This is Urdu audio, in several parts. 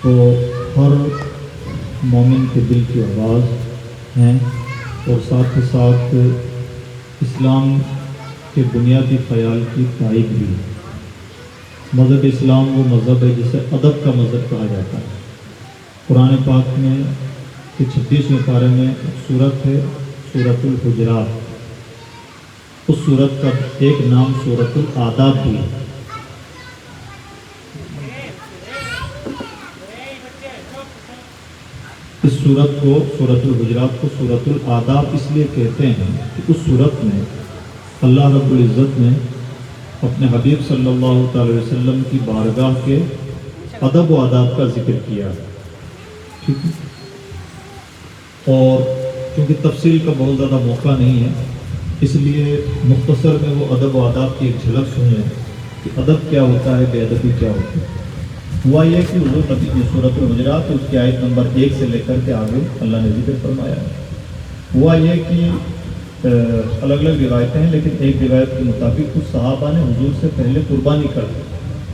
تو ہر مومن کے دل کی آواز ہیں اور ساتھ ہی ساتھ اسلام کے بنیادی خیال کی تائید بھی ہے۔ مذہب اسلام وہ مذہب ہے جسے ادب کا مذہب کہا جاتا ہے۔ قرآن پاک میں 36ویں پارے میں ایک سورت ہے سورۃ الحجرات، اس سورت کا ایک نام سورۃ الآداب بھی ہے۔ اس سورت کو سورۃ الحجرات کو سورۃ الآداب اس لیے کہتے ہیں کہ اس سورت میں اللہ رب العزت نے اپنے حبیب صلی اللہ تعالی وسلم کی بارگاہ کے ادب و آداب کا ذکر کیا ہے، ٹھیک ہے؟ اور چونکہ تفصیل کا بہت زیادہ موقع نہیں ہے، اس لیے مختصر میں وہ ادب و آداب کی ایک جھلک سن لیں کہ ادب کیا ہوتا ہے، بے ادبی کیا ہوتی ہے۔ ہوا یہ کہ حضور نبی نے سورۃ الحجرات اس کی آیت نمبر 1 سے لے کر کے آگے اللہ نے ذکر فرمایا ہے۔ ہوا یہ کہ الگ الگ روایتیں ہیں، لیکن ایک روایت کے مطابق کچھ صحابہ نے حضور سے پہلے قربانی کر دی،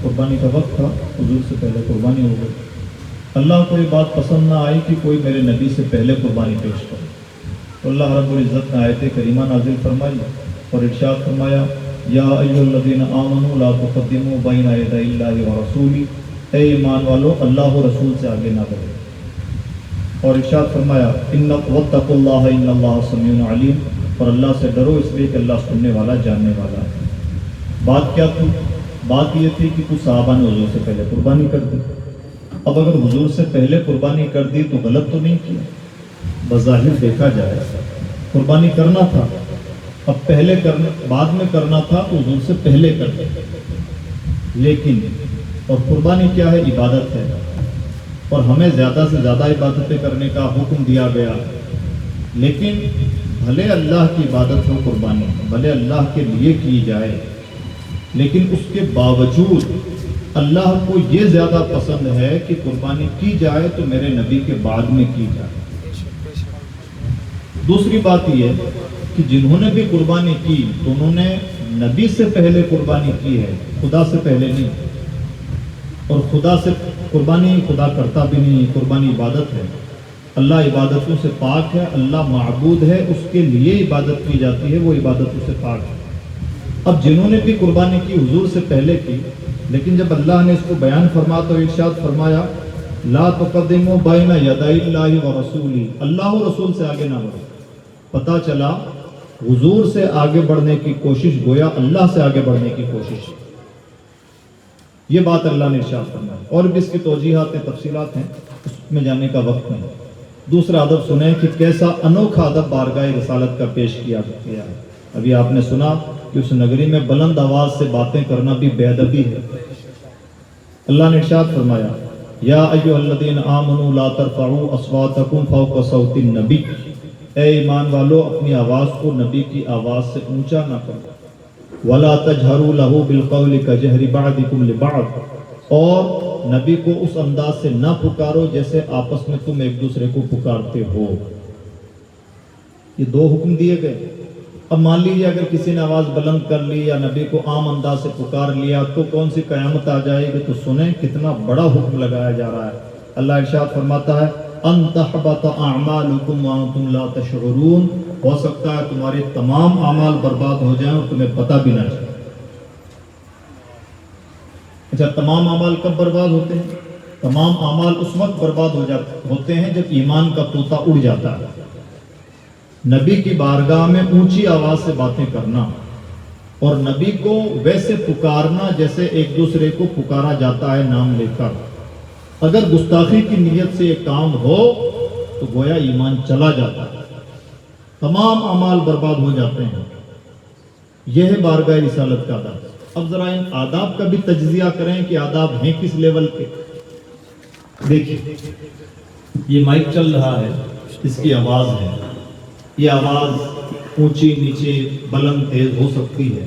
قربانی کا وقت تھا، حضور سے پہلے قربانی ہو گئی۔ اللہ کو یہ بات پسند نہ آئی کہ کوئی میرے نبی سے پہلے قربانی پیش کرے، تو اللہ رب العزت نے آیت کریمہ نازل فرمائی اور ارشاد فرمایا یا ایھا الذین آمنوا لا تقدموا بین یدی اللہ ورسولہ، اے ایمان والو اللہ و رسول سے آگے نہ بڑھو، اور ارشاد فرمایا واتقوا اللہ ان اللہ سمیع علیم، اور اللہ سے ڈرو اس لیے کہ اللہ سننے والا جاننے والا ہے۔ بات کیا تھی؟ بات یہ تھی کہ کچھ صحابہ نے حضور سے پہلے قربانی کر دی۔ اب اگر حضور سے پہلے قربانی کر دی تو غلط تو نہیں کیا؟ بظاہر دیکھا جائے قربانی کرنا تھا، اب پہلے کرنا بعد میں کرنا تھا تو حضور سے پہلے کر دیں، لیکن اور قربانی کیا ہے؟ عبادت ہے، اور ہمیں زیادہ سے زیادہ عبادتیں کرنے کا حکم دیا گیا، لیکن بھلے اللہ کی عبادت ہو قربانی، بھلے اللہ کے لیے کی جائے، لیکن اس کے باوجود اللہ کو یہ زیادہ پسند ہے کہ قربانی کی جائے تو میرے نبی کے بعد میں کی جائے۔ دوسری بات یہ کہ جنہوں نے بھی قربانی کی تو انہوں نے نبی سے پہلے قربانی کی ہے، خدا سے پہلے نہیں، اور خدا سے قربانی خدا کرتا بھی نہیں، قربانی عبادت ہے، اللہ عبادتوں سے پاک ہے، اللہ معبود ہے، اس کے لیے عبادت کی جاتی ہے، وہ عبادتوں سے پاک ہے۔ اب جنہوں نے بھی قربانی کی حضور سے پہلے کی، لیکن جب اللہ نے اس کو بیان فرما تو ارشاد فرمایا لا تقدموا بین یدی اللہ ورسولہ، اللہ و رسول سے آگے نہ بڑھو۔ پتہ چلا حضور سے آگے بڑھنے کی کوشش گویا اللہ سے آگے بڑھنے کی کوشش، یہ بات اللہ نے ارشاد فرمائی، اور بھی اس کی توجیحات تفصیلات ہیں، اس میں جانے کا وقت نہیں۔ دوسرا ادب سنیں کہ کیسا انوکھا ادب بارگاہ رسالت کا پیش کیا گیا ہے۔ ابھی آپ نے سنا کہ اس نگری میں بلند آواز سے باتیں کرنا بھی بے ادبی ہے۔ اللہ نے ارشاد فرمایا یا ایھا الذین آمنوا لا ترفعوا اصواتکم فوق صوت النبی، اے ایمان والو اپنی آواز کو نبی کی آواز سے اونچا نہ کرو، ولا تجہروا لہ بالقول کجہر بعضکم لبعض، اور نبی کو اس انداز سے نہ پکارو جیسے آپس میں تم ایک دوسرے کو پکارتے ہو۔ یہ دو حکم دیے گئے۔ اب مان لیجیے اگر کسی نے آواز بلند کر لی یا نبی کو عام انداز سے پکار لیا تو کون سی قیامت آ جائے گی؟ تو سنیں کتنا بڑا حکم لگایا جا رہا ہے۔ اللہ ارشاد فرماتا ہے ان تحبط اعمالکم وانتم لا تشعرون، ہو سکتا ہے تمہارے تمام اعمال برباد ہو جائیں اور تمہیں پتہ بھی نہ چلے۔ اچھا، تمام اعمال کب برباد ہوتے ہیں؟ تمام اعمال اس وقت برباد ہوتے ہیں جب ایمان کا طوطا اڑ جاتا ہے۔ نبی کی بارگاہ میں اونچی آواز سے باتیں کرنا اور نبی کو ویسے پکارنا جیسے ایک دوسرے کو پکارا جاتا ہے نام لے کر، اگر گستاخی کی نیت سے یہ کام ہو تو گویا ایمان چلا جاتا ہے، تمام اعمال برباد ہو جاتے ہیں۔ یہ ہے بارگاہ رسالت کا آداب۔ اب ذرا ان آداب کا بھی تجزیہ کریں کہ آداب ہیں کس لیول کے۔ دیکھیے یہ مائک چل رہا ہے، اس کی آواز ہے، یہ آواز اونچی نیچے بلند تیز ہو سکتی ہے۔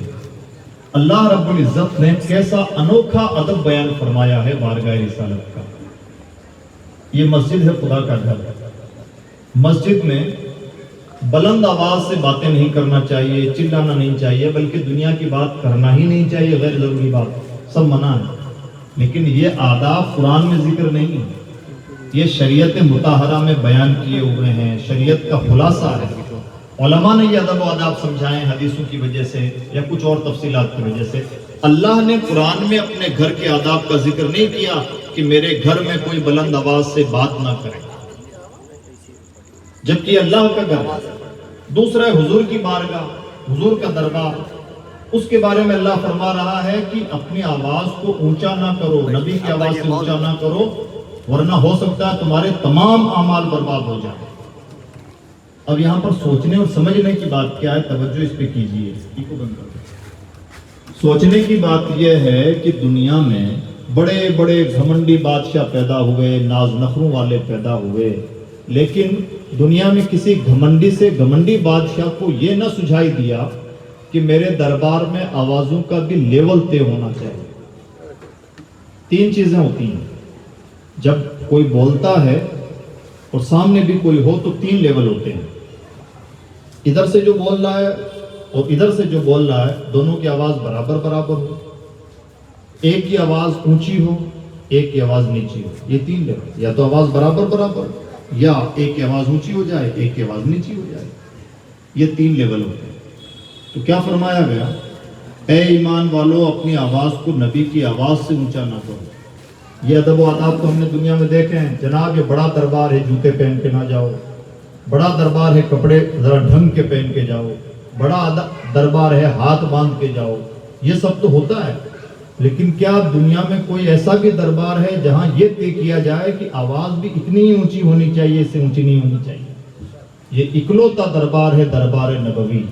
اللہ رب العزت نے کیسا انوکھا ادب بیان فرمایا ہے بارگاہ رسالت کا۔ یہ مسجد ہے، خدا کا گھر ہے۔ مسجد میں بلند آواز سے باتیں نہیں کرنا چاہیے، چلانا نہیں چاہیے، بلکہ دنیا کی بات کرنا ہی نہیں چاہیے، غیر ضروری بات سب منع ہے۔ لیکن یہ آداب قرآن میں ذکر نہیں ہے۔ یہ شریعت مطہرہ میں بیان کیے ہوئے ہیں، شریعت کا خلاصہ ہے۔ علماء نے یہ ادب و آداب سمجھائے حدیثوں کی وجہ سے یا کچھ اور تفصیلات کی وجہ سے۔ اللہ نے قرآن میں اپنے گھر کے آداب کا ذکر نہیں کیا کہ میرے گھر میں کوئی بلند آواز سے بات نہ کرے، جبکہ اللہ کا گھر ہے۔ دوسرا ہے حضور کی بارگاہ، حضور کا دربار، اس کے بارے میں اللہ فرما رہا ہے کہ اپنی آواز کو اونچا نہ کرو، نبی کی آواز سے اونچا نہ کرو، ورنہ ہو سکتا ہے تمہارے تمام اعمال برباد ہو جائیں۔ اب یہاں پر سوچنے اور سمجھنے کی بات کیا ہے، توجہ اس پہ کیجئے۔ سوچنے کی بات یہ ہے کہ دنیا میں بڑے بڑے گھمنڈی بادشاہ پیدا ہوئے، ناز نخروں والے پیدا ہوئے، لیکن دنیا میں کسی گھمنڈی سے گھمنڈی بادشاہ کو یہ نہ سجھائی دیا کہ میرے دربار میں آوازوں کا بھی لیول طے ہونا چاہیے۔ تین چیزیں ہوتی ہیں جب کوئی بولتا ہے اور سامنے بھی کوئی ہو تو تین لیول ہوتے ہیں۔ ادھر سے جو بول رہا ہے اور ادھر سے جو بول رہا ہے، دونوں کی آواز برابر برابر ہو، ایک کی آواز اونچی ہو، ایک کی آواز نیچی ہو۔ یہ تین لیول، یا تو آواز برابر برابر، یا ایک کی آواز اونچی ہو جائے، ایک کی آواز نیچی ہو جائے۔ یہ تین لیول ہوتے ہیں۔ تو کیا فرمایا گیا؟ اے ایمان والو، اپنی آواز کو نبی کی آواز سے اونچا نہ کرو۔ یہ ادب و آداب تو ہم نے دنیا میں دیکھے ہیں۔ جناب یہ بڑا دربار ہے، جوتے پہن کے نہ جاؤ، بڑا دربار ہے، کپڑے ذرا ڈھنگ کے پہن کے جاؤ، بڑا دربار ہے، ہاتھ باندھ کے جاؤ، یہ سب تو ہوتا ہے۔ لیکن کیا دنیا میں کوئی ایسا بھی دربار ہے جہاں یہ طے کیا جائے کہ آواز بھی اتنی ہی اونچی ہونی چاہیے، اس سے اونچی نہیں ہونی چاہیے؟ یہ اکلوتا دربار ہے، دربار نبوی۔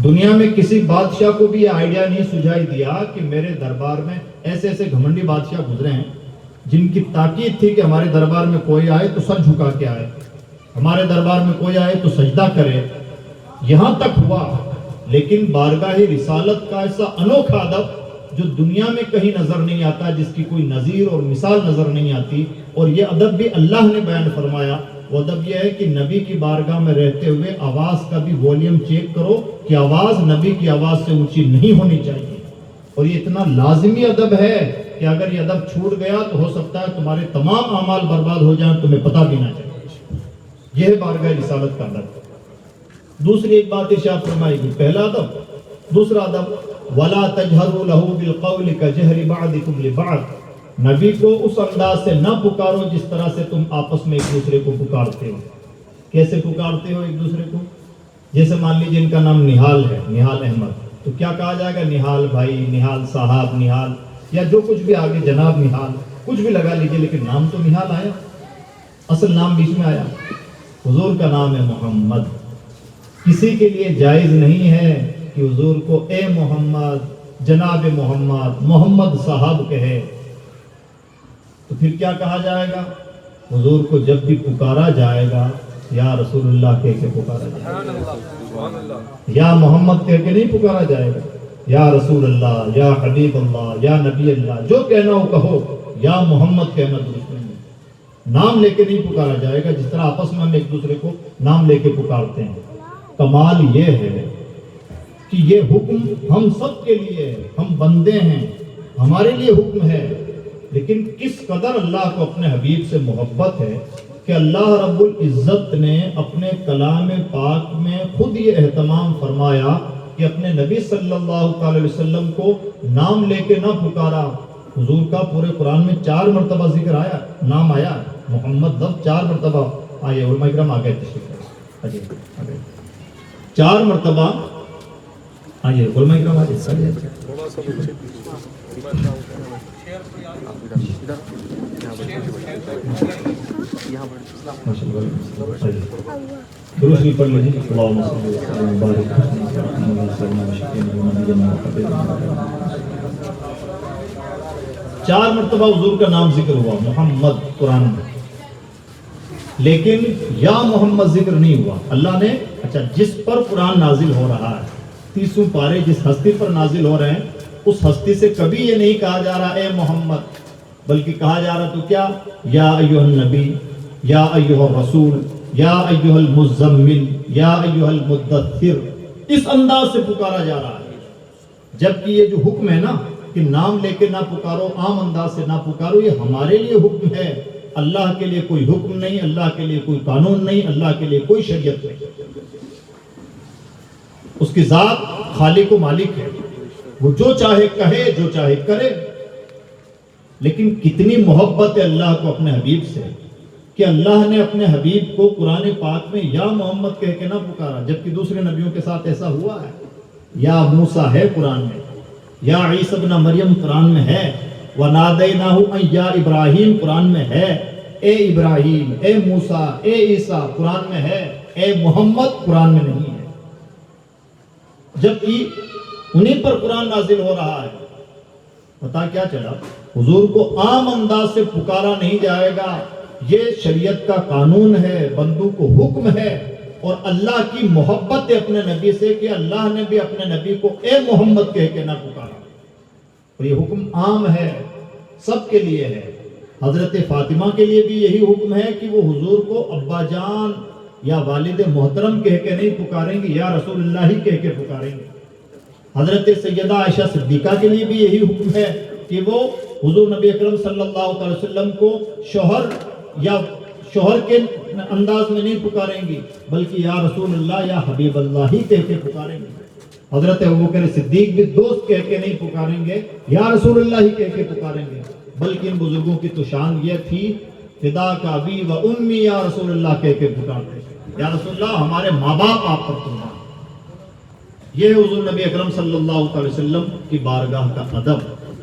دنیا میں کسی بادشاہ کو بھی یہ آئیڈیا نہیں سجھائی دیا کہ میرے دربار میں ایسے ایسے گھمنڈی بادشاہ گزرے ہیں جن کی تاکید تھی کہ ہمارے دربار میں کوئی آئے تو سر جھکا کے آئے، ہمارے دربار میں کوئی آئے تو سجدہ کرے۔ یہاں تک ہوا، لیکن بارگاہ رسالت کا ایسا انوکھا ادب جو دنیا میں کہیں نظر نہیں آتا، جس کی کوئی نظیر اور مثال نظر نہیں آتی، اور یہ ادب بھی اللہ نے بیان فرمایا۔ وہ ادب یہ ہے کہ نبی کی بارگاہ میں رہتے ہوئے آواز کا بھی والیوم چیک کرو کہ آواز نبی کی آواز سے اونچی نہیں ہونی چاہیے۔ اور یہ اتنا لازمی ادب ہے کہ اگر یہ ادب چھوٹ گیا تو ہو سکتا ہے تمہارے تمام اعمال برباد ہو جائیں، تمہیں پتہ بھی نہ چلے۔ یہ ہے بارگاہ رسالت کا ادب۔ دوسری ایک بات ارشاد فرمائی گئی، پہلا ادب۔ دوسرا ادب، وَلَا تَجْهَرُوا لَهُ بِالْقَوْلِ كَجَهْرِ بَعْضِكُمْ لِبَعْضٍ۔ نبی کو اس انداز سے نہ پکارو جس طرح سے تم آپس میں ایک دوسرے کو پکارتے ہو۔ کیسے پکارتے ہو ایک دوسرے کو؟ جیسے مان لیجیے ان کا نام نہال ہے، نہال احمد، تو کیا کہا جائے گا؟ نہال بھائی، نہال صاحب، نہال، یا جو کچھ بھی آگے جناب نہال، کچھ بھی لگا لیجیے، لیکن نام تو نہال آیا، اصل نام بیچ میں آیا۔ حضور کا نام ہے محمد۔ کسی کے لیے جائز نہیں ہے کہ حضور کو اے محمد، جناب محمد، محمد صاحب کہے۔ تو پھر کیا کہا جائے گا؟ حضور کو جب بھی پکارا جائے گا یا رسول اللہ کہہ کے پکارا جائے گا، یا محمد کہہ کے نہیں پکارا جائے گا، یا رسول اللہ، یا حبیب اللہ، یا نبی اللہ، جو کہنا ہو کہو، یا محمد کہنا درست نہیں ہے۔ نام لے کے نہیں پکارا جائے گا، جس طرح آپس میں ہم ایک دوسرے کو نام لے کے پکارتے ہیں۔ کمال یہ ہے کہ یہ حکم ہم سب کے لیے ہے، ہم بندے ہیں، ہمارے لیے حکم ہے، لیکن کس قدر اللہ کو اپنے حبیب سے محبت ہے کہ اللہ رب العزت نے اپنے کلام پاک میں خود یہ اہتمام فرمایا کہ اپنے نبی صلی اللہ علیہ وسلم کو نام لے کے نہ پکارا۔ حضور کا پورے قرآن میں 4 مرتبہ ذکر آیا، نام آیا، محمد لفظ 4 مرتبہ آئے۔ علماء کرام آگے تشریف آگے 4 مرتبہ آئیے، علماء کرام آگے درود پڑھ لیجیے۔ اللہم صلی اللہ علیہ وسلم۔ 4 مرتبہ حضور کا نام ذکر ہوا محمد قرآن میں، لیکن یا محمد ذکر نہیں ہوا۔ اللہ نے اچھا جس پر قرآن نازل ہو رہا ہے، 30 پارے جس ہستی پر نازل ہو رہے ہیں، اس ہستی سے کبھی یہ نہیں کہا جا رہا اے محمد، بلکہ کہا جا رہا تو کیا؟ یا ایھا النبی، یا ایھا الرسول، یا ایھا المزمل، یا ایھا المدثر، اس انداز سے پکارا جا رہا ہے۔ جبکہ یہ جو حکم ہے نا، کہ نام لے کے نہ پکارو، عام انداز سے نہ پکارو، یہ ہمارے لیے حکم ہے، اللہ کے لیے کوئی حکم نہیں، اللہ کے لیے کوئی قانون نہیں، اللہ کے لیے کوئی شریعت نہیں۔ اس کی ذات خالق و مالک ہے، وہ جو چاہے کہے، جو چاہے کرے۔ لیکن کتنی محبت ہے اللہ کو اپنے حبیب سے کہ اللہ نے اپنے حبیب کو قرآن پاک میں یا محمد کہہ کے نہ پکارا، جبکہ دوسرے نبیوں کے ساتھ ایسا ہوا ہے۔ یا موسیٰ ہے قرآن میں، یا عیسیٰ ابن مریم قرآن میں ہے، وَنَادَيْنَاهُ أَن يَا إِبْرَاهِيمُ قرآن میں ہے، اے ابراہیم، اے موسیٰ، اے عیسیٰ قرآن میں ہے، اے محمد قرآن میں نہیں ہے، جبکہ انہیں پر قرآن نازل ہو رہا ہے۔ پتہ کیا چلا؟ حضور کو عام انداز سے پکارا نہیں جائے گا، یہ شریعت کا قانون ہے، بندوں کو حکم ہے، اور اللہ کی محبت ہے اپنے نبی سے کہ اللہ نے بھی اپنے نبی کو اے محمد کہہ کے نہ پکارا، اور یہ حکم عام ہے، سب کے لیے ہے۔ حضرت فاطمہ کے لیے بھی یہی حکم ہے کہ وہ حضور کو ابا جان یا والد محترم کہہ کے نہیں پکاریں گے، یا رسول اللہ ہی کہہ کے پکاریں گے۔ حضرت سیدہ عائشہ صدیقہ کے لیے بھی یہی حکم ہے کہ وہ حضور نبی اکرم صلی اللہ علیہ وسلم کو شوہر یا شوہر کے انداز میں نہیں پکاریں گی، بلکہ یا رسول اللہ یا حبیب اللہ ہی کہہ کے پکاریں گے۔ حضرت ابوبکر صدیق بھی دوست کہہ کے نہیں پکاریں گے، یا رسول اللہ ہی کہہ کے پکاریں گے، بلکہ ان بزرگوں کی تو شان یہ تھی، فدا کا ابی و امی یا رسول اللہ کہہ کے پکارتے، یا رسول اللہ ہمارے ماں باپ آپ پر قربان۔ یہ حضور نبی اکرم صلی اللہ علیہ وسلم کی بارگاہ کا ادب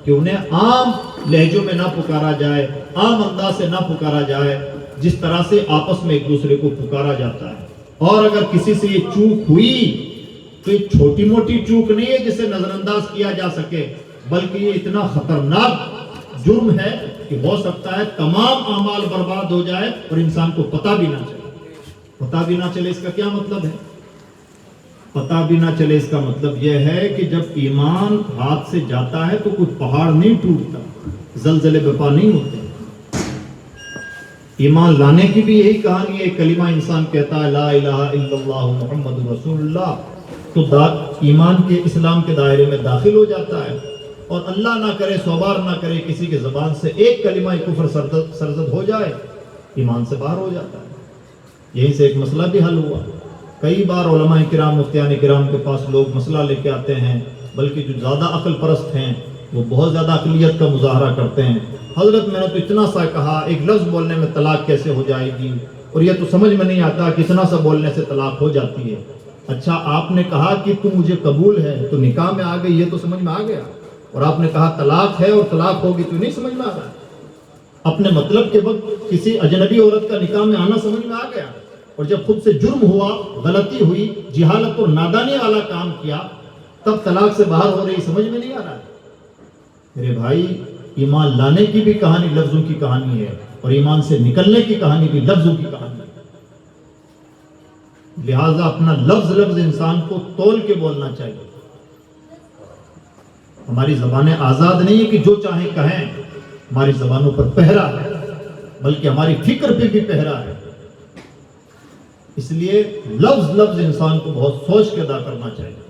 کہ انہیں عام لہجوں میں نہ پکارا جائے، عام انداز سے نہ پکارا جائے، جس طرح سے آپس میں ایک دوسرے کو پکارا جاتا ہے۔ اور اگر کسی سے یہ چوک ہوئی تو یہ چھوٹی موٹی چوک نہیں ہے جسے نظر انداز کیا جا سکے، بلکہ یہ اتنا خطرناک جرم ہے کہ ہو سکتا ہے تمام اعمال برباد ہو جائے اور انسان کو پتہ بھی نہ چلے۔ پتہ بھی نہ چلے اس کا کیا مطلب ہے؟ پتہ بھی نہ چلے اس کا مطلب یہ ہے کہ جب ایمان ہاتھ سے جاتا ہے تو کوئی پہاڑ نہیں ٹوٹتا، زلزلے برپا نہیں ہوتے۔ ایمان لانے کی بھی یہی کہانی ہے، کلمہ انسان کہتا ہے لا الہ الا اللہ محمد رسول اللہ، تو ایمان کے اسلام کے دائرے میں داخل ہو جاتا ہے، اور اللہ نہ کرے، سوبار نہ کرے، کسی کے زبان سے ایک کلمہ کفر سرزد ہو جائے، ایمان سے باہر ہو جاتا ہے۔ یہیں سے ایک مسئلہ بھی حل ہوا۔ کئی بار علماء کرام، مفتیان کرام کے پاس لوگ مسئلہ لے کے آتے ہیں، بلکہ جو زیادہ عقل پرست ہیں وہ بہت زیادہ عقلیت کا مظاہرہ کرتے ہیں۔ حضرت میں نے تو اتنا سا کہا، ایک لفظ بولنے میں طلاق کیسے ہو جائے گی، اور یہ تو سمجھ میں نہیں آتا کتنا سا بولنے سے طلاق ہو جاتی ہے۔ اچھا آپ نے کہا کہ تم مجھے قبول ہے تو نکاح میں آ گئی، یہ تو سمجھ میں آ گیا، اور آپ نے کہا طلاق ہے اور طلاق ہوگی تو نہیں سمجھ میں آ رہا ہے۔ اپنے مطلب کے وقت کسی اجنبی عورت کا نکاح میں آنا سمجھ میں آ گیا، اور جب خود سے جرم ہوا، غلطی ہوئی، جہالت اور نادانی والا کام کیا، تب طلاق سے باہر ہو رہی سمجھ میں نہیں آ رہا ہے۔ میرے بھائی، ایمان لانے کی بھی کہانی لفظوں کی کہانی ہے، اور ایمان سے نکلنے کی کہانی بھی لفظوں کی کہانی ہے۔ لہٰذا اپنا لفظ انسان کو تول کے بولنا چاہیے۔ ہماری زبانیں آزاد نہیں ہے کہ جو چاہیں کہیں، ہماری زبانوں پر پہرا ہے، بلکہ ہماری فکر پہ بھی پہرا ہے۔ اس لیے لفظ انسان کو بہت سوچ کے ادا کرنا چاہیے۔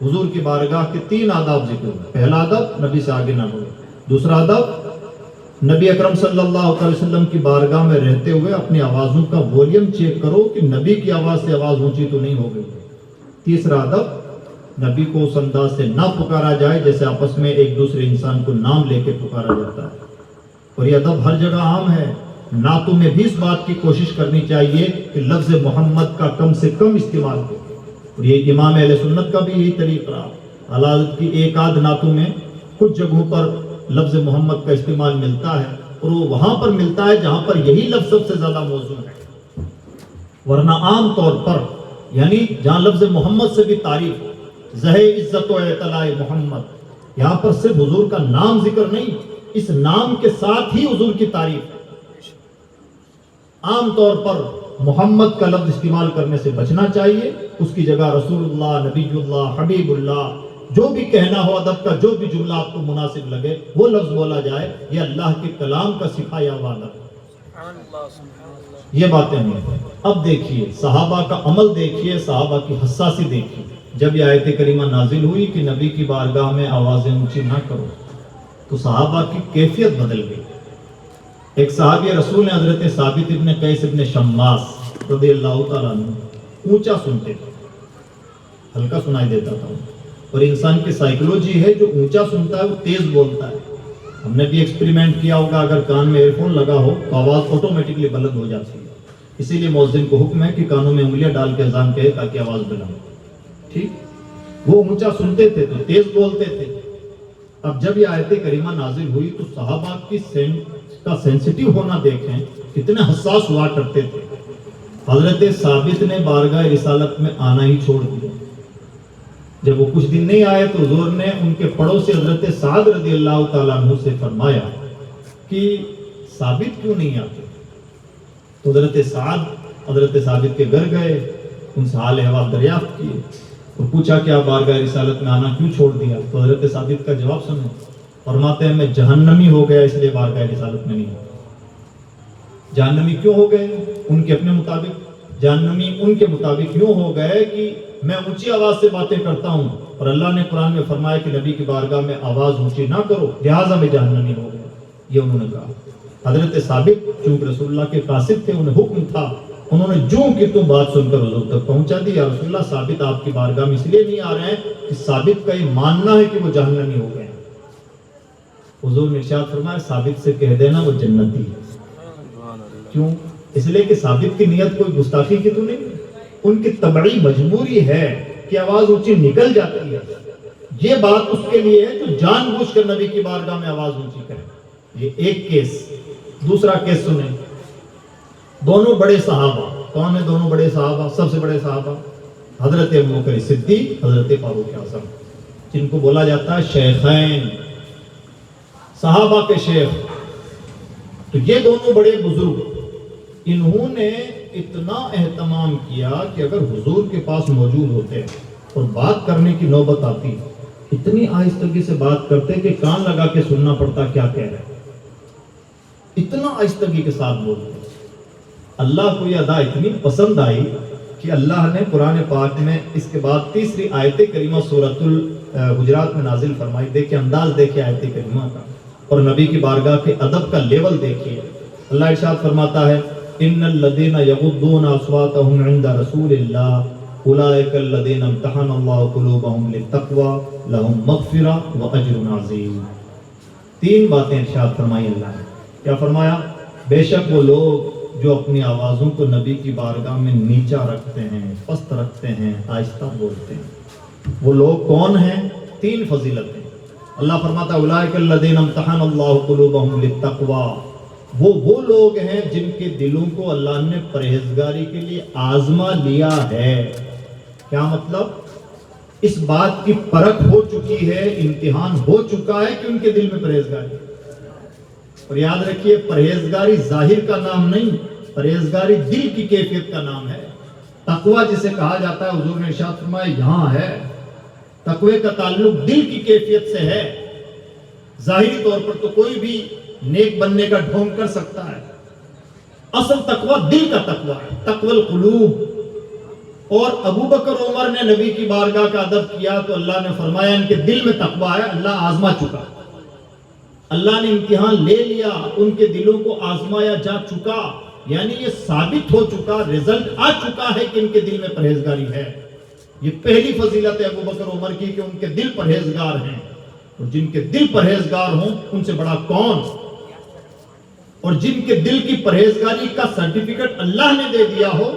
حضور کی بارگاہ کے 3 آداب ذکر ہوئے۔ پہلا ادب، نبی سے آگے نہ بولے۔ دوسرا ادب، نبی اکرم صلی اللہ علیہ وسلم کی بارگاہ میں رہتے ہوئے اپنی آوازوں کا والیوم چیک کرو کہ نبی کی آواز سے آواز اونچی تو نہیں ہو گئی۔ تیسرا ادب، نبی کو اس انداز سے نہ پکارا جائے جیسے آپس میں ایک دوسرے انسان کو نام لے کے پکارا جاتا ہے، اور یہ ادب ہر جگہ عام ہے۔ نعتوں میں بھی اس بات کی کوشش کرنی چاہیے کہ لفظ محمد کا کم سے کم استعمال ہو، اور یہ امام اہل سنت کا بھی یہی طریقہ رہا۔ حضرت کی ایک آدھ نعتوں میں کچھ جگہوں پر لفظ محمد کا استعمال ملتا ہے، اور وہ وہاں پر ملتا ہے جہاں پر یہی لفظ سب سے زیادہ موزوں ہے، ورنہ عام طور پر یعنی جہاں لفظ محمد سے بھی تعریف، زہ عزت و اطلاع محمد، یہاں پر صرف حضور کا نام ذکر نہیں، اس نام کے ساتھ ہی حضور کی تعریف ہے۔ عام طور پر محمد کا لفظ استعمال کرنے سے بچنا چاہیے، اس کی جگہ رسول اللہ، نبی اللہ، حبیب اللہ، جو بھی کہنا ہو ادب کا، جو بھی جملہ آپ کو مناسب لگے وہ لفظ بولا جائے۔ یہ اللہ کے کلام کا سکھایا ہوا ادب، یہ باتیں ہیں۔ اب دیکھیے صحابہ کا عمل، دیکھیے صحابہ کی حساسی دیکھیے۔ جب یہ آیت کریمہ نازل ہوئی کہ نبی کی بارگاہ میں آوازیں اونچی نہ کرو، تو صحابہ کی کیفیت بدل گئی. ایک صحابی رسول نے حضرت ثابت ابن قیس ابن شماس رضی اللہ تعالیٰ عنہ اونچا سنتے تھے, ہلکا سنائی دیتا تھا. اور انسان کی سائیکولوجی ہے, جو اونچا سنتا ہے وہ تیز بولتا ہے. ہم نے بھی ایکسپیریمنٹ کیا ہوگا, اگر کان میں ایئر فون لگا ہو تو آواز آٹومیٹکلی بلند ہو جاتی ہے. اسی لیے مؤذن کو حکم ہے کہ کانوں میں انگلیاں ڈال کے اذان کہے تاکہ آواز بلند ہو. ٹھیک, وہ اونچا سنتے تھے تو تیز بولتے تھے. اب جب یہ آیت کریمہ نازل ہوئی تو صحابہ کی کا سینسٹیو ہونا دیکھیں, کتنے حساس ہوا کرتے تھے. حضرت ثابت نے بارگاہ رسالت میں آنا ہی چھوڑ دیا. جب وہ کچھ دن نہیں آئے تو حضور نے ان کے پڑوسی حضرت سعد رضی اللہ تعالیٰ عنہ سے فرمایا کہ ثابت کیوں نہیں آتے. تو حضرت سعد حضرت ثابت کے گھر گئے, ان سے حال احوال دریافت کیے اور پوچھا کہ آپ بارگاہ رسالت میں آنا کیوں چھوڑ دیا. تو حضرت ثابت کا جواب سنو, فرماتے ہیں میں جہنمی ہو گیا اس لیے بارگاہ رسالت میں نہیں ہوں. جہنمی کیوں ہو گئے؟ ان کے اپنے مطابق جہنمی ان کے مطابق یوں ہو گئے کہ میں اونچی آواز سے باتیں کرتا ہوں اور اللہ نے قرآن میں فرمایا کہ نبی کی بارگاہ میں آواز اونچی نہ کرو, لہٰذا میں جہنمی ہو گیا. یہ انہوں نے کہا. حضرت ثابت چونکہ رسول اللہ کے قاصد تھے, انہیں حکم تھا, انہوں نے جو کہ تم بات سن کر حضور تک پہنچا دی. یا رسول اللہ, ثابت آپ کی بارگاہ میں اس لیے نہیں آ رہے ہیں کہ ثابت کا یہ ماننا ہے کہ وہ جہنمی ہو گئے. حضور نے ارشاد فرمایا ثابت سے کہہ دینا وہ جنتی ہے. کیوں؟ اس لیے کہ ثابت کی نیت کوئی گستاخی کی تو نہیں, ان کی طبعی مجبوری ہے کہ آواز اونچی نکل جاتی ہے. یہ بات اس کے لیے ہے جو جان بوجھ کر نبی کی بارگاہ میں آواز اونچی کرے. یہ ایک کیس. دوسرا کیس سنیں. دونوں بڑے صحابہ, کون ہیں دونوں بڑے صحابہ؟ سب سے بڑے صحابہ حضرت ابوبکر صدیق, حضرت فاروق اعظم, جن کو بولا جاتا ہے شیخین, صحابہ کے شیخ. تو یہ دونوں بڑے بزرگ, انہوں نے اتنا اہتمام کیا کہ اگر حضور کے پاس موجود ہوتے اور بات کرنے کی نوبت آتی, اتنی آہستگی سے بات کرتے کہ کان لگا کے سننا پڑتا کیا کہہ رہے. اتنا آہستگی کے ساتھ بولتے. اللہ کو یہ ادا اتنی پسند آئی کہ اللہ نے قرآن پاک میں اس کے بعد تیسری آیت کریمہ سورۃ الحجرات میں نازل فرمائی. دیکھیں انداز, دیکھیں آیت کریمہ کا اور نبی کی بارگاہ کے ادب کا لیول دیکھیے. اللہ ارشاد فرماتا ہے ان الذين يغضون اصواتهم عند رسول الله اولئك الذين امتحن الله قلوبهم للتقوى لهم مغفرة واجر عظیم. تین باتیں ارشاد فرمائی اللہ نے. کیا فرمایا؟ بے شک وہ لوگ جو اپنی آوازوں کو نبی کی بارگاہ میں نیچا رکھتے ہیں, پست رکھتے ہیں, آہستہ بولتے ہیں, وہ لوگ کون ہیں؟ تین فضیلتیں. اللہ فرماتا ہے اولئک الذین امتحن اللہ قلوبهم للتقوى, وہ لوگ ہیں جن کے دلوں کو اللہ نے پرہیزگاری کے لیے آزما لیا ہے. کیا مطلب؟ اس بات کی پرکھ ہو چکی ہے, امتحان ہو چکا ہے کہ ان کے دل میں پرہیزگاری. اور یاد رکھیے پرہیزگاری ظاہر کا نام نہیں, پرہیزگاری دل کی کیفیت کا نام ہے. تقوی جسے کہا جاتا ہے, حضور نے ارشاد فرمایا یہاں ہے. تقوی کا تعلق دل کی کیفیت سے ہے. ظاہری طور پر تو کوئی بھی نیک بننے کا ڈھونگ کر سکتا ہے, اصل تقوی دل کا تقوی ہے, تقوی القلوب. اور ابو بکر عمر نے نبی کی بارگاہ کا ادب کیا تو اللہ نے فرمایا ان کے دل میں تقوی ہے, اللہ آزما چکا, اللہ نے امتحان لے لیا, ان کے دلوں کو آزمایا جا چکا. یعنی یہ ثابت ہو چکا, رزلٹ آ چکا ہے کہ ان کے دل میں پرہیزگاری ہے. یہ پہلی فضیلت ہے ابو بکر عمر کی کہ ان کے دل پرہیزگار ہیں. اور جن کے دل پرہیزگار ہوں ان سے بڑا کون. اور جن کے دل کی پرہیزگاری کا سرٹیفکیٹ اللہ نے دے دیا ہو,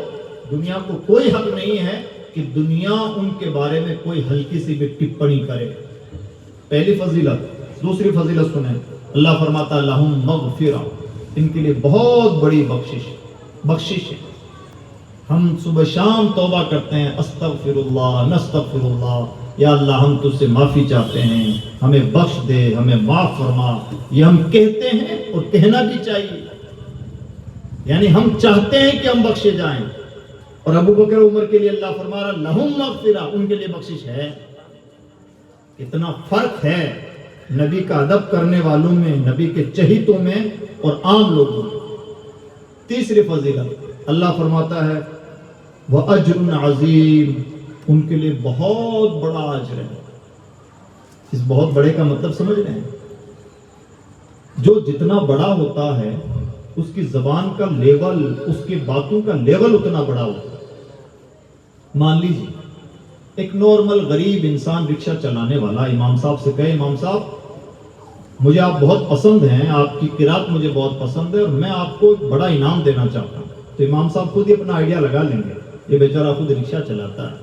دنیا کو کوئی حق نہیں ہے کہ دنیا ان کے بارے میں کوئی ہلکی سی بھی ٹپڑی کرے. پہلی فضیلت. دوسری فضیلت سنیں, اللہ فرماتا لہم مغفرہ, ان کے لیے بہت بڑی بخشش ہے. ہم صبح شام توبہ کرتے ہیں, استغفر اللہ نستغفر اللہ, یا اللہ ہم تجھ سے معافی چاہتے ہیں, ہمیں بخش دے, ہمیں معاف فرما. یہ ہم کہتے ہیں اور کہنا بھی چاہیے. یعنی ہم چاہتے ہیں کہ ہم بخشے جائیں. اور ابو بکر عمر کے لیے اللہ فرما رہا لہم مغفرہ, ان کے لیے بخشش ہے. اتنا فرق ہے نبی کا ادب کرنے والوں میں, نبی کے چہیتوں میں اور عام لوگوں میں. تیسری فضیلت اللہ فرماتا ہے وَأَجْرٌ عَظِيمٌ, ان کے لیے بہت بڑا اجر ہے. اس بہت بڑے کا مطلب سمجھ رہے ہیں؟ جو جتنا بڑا ہوتا ہے اس کی زبان کا لیول، اس کی باتوں کا لیول اتنا بڑا ہوتا ہے۔ مان لیجیے ایک نارمل غریب انسان رکشہ چلانے والا امام صاحب سے کہے امام صاحب مجھے آپ بہت پسند ہیں، آپ کی قرات مجھے بہت پسند ہے اور میں آپ کو ایک بڑا انعام دینا چاہتا ہوں، تو امام صاحب خود ہی اپنا آئیڈیا لگا لیں گے، یہ بیچارہ خود رکشہ چلاتا ہے،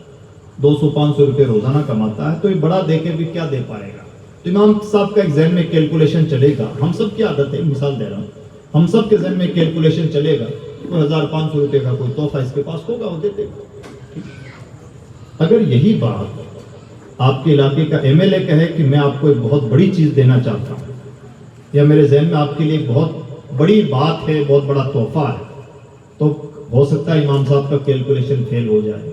200-500 روپے روزانہ کماتا ہے، تو یہ بڑا دے کے بھی کیا دے پائے گا؟ تو امام صاحب کا ایک ذہن میں کیلکولیشن چلے گا، ہم سب کی عادت ہے، مثال دے رہا ہوں، ہم سب کے ذہن میں کیلکولیشن چلے گا، کوئی 1500 روپے کا کوئی تحفہ اس کے پاس ہوگا، وہ دیتے گا۔ اگر یہی بات آپ کے علاقے کا ایم ایل اے کہے کہ میں آپ کو ایک بہت بڑی چیز دینا چاہتا ہوں، یا میرے ذہن میں آپ کے لیے ایک بہت بڑی بات ہے، بہت بڑا تحفہ ہے، تو ہو سکتا ہے امام صاحب کا کیلکولیشن فیل ہو جائے۔